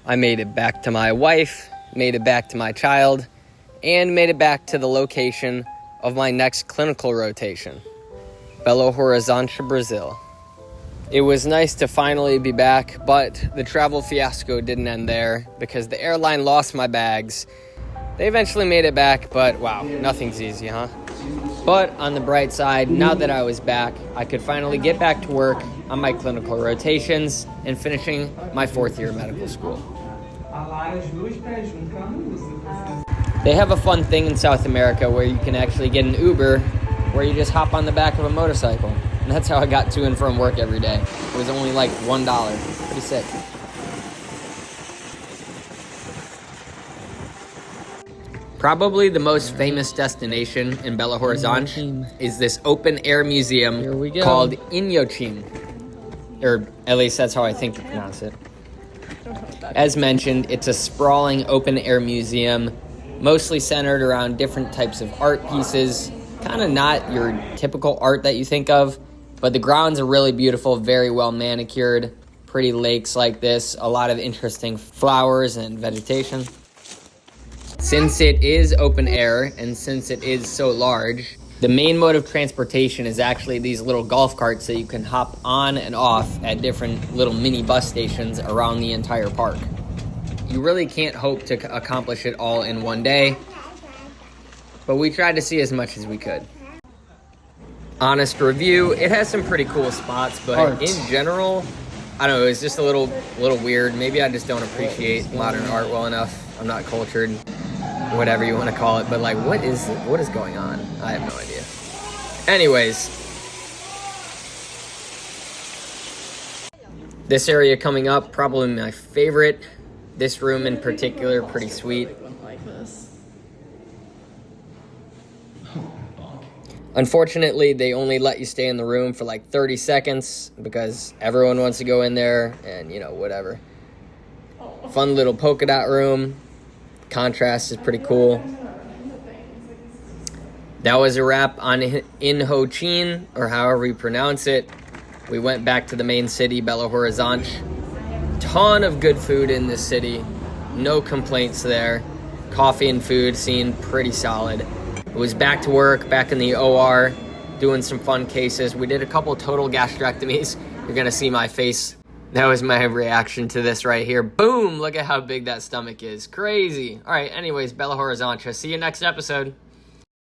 I made it back to my wife, made it back to my child, and made it back to the location of my next clinical rotation, Belo Horizonte, Brazil. It was nice to finally be back, but the travel fiasco didn't end there because the airline lost my bags. They eventually made it back, but wow, nothing's easy, huh? But on the bright side, now that I was back, I could finally get back to work on my clinical rotations and finishing my 4th year of medical school. They have a fun thing in South America where you can actually get an Uber where you just hop on the back of a motorcycle. And that's how I got to and from work every day. It was only like $1. Pretty sick. Probably the most famous destination in Belo Horizonte is this open-air museum called Inhotim. Or at least that's how I think to pronounce it. As mentioned, it's a sprawling open-air museum, mostly centered around different types of art pieces. Kind of not your typical art that you think of, but the grounds are really beautiful, very well manicured, pretty lakes like this, a lot of interesting flowers and vegetation. Since it is open air and since it is so large, the main mode of transportation is actually these little golf carts that you can hop on and off at different little mini bus stations around the entire park. You really can't hope to accomplish it all in one day, but we tried to see as much as we could. Honest review, it has some pretty cool spots, but in general, I don't know, it's just a little weird. Maybe I just don't appreciate modern art well enough. I'm not cultured, whatever you want to call it, but like, what is going on? I have no idea. Anyways, this area coming up, probably my favorite. This room in particular, pretty sweet. Unfortunately, they only let you stay in the room for like 30 seconds because everyone wants to go in there and, whatever. Fun little polka dot room. Contrast is pretty cool. That was a wrap on Inhotim, or however you pronounce it. We went back to the main city, Belo Horizonte. Ton of good food in this city. No complaints there. Coffee and food scene pretty solid. It was back to work, back in the OR, doing some fun cases. We did a couple total gastrectomies. You're going to see my face. That was my reaction to this right here. Boom! Look at how big that stomach is. Crazy. All right, anyways, Belo Horizonte. See you next episode.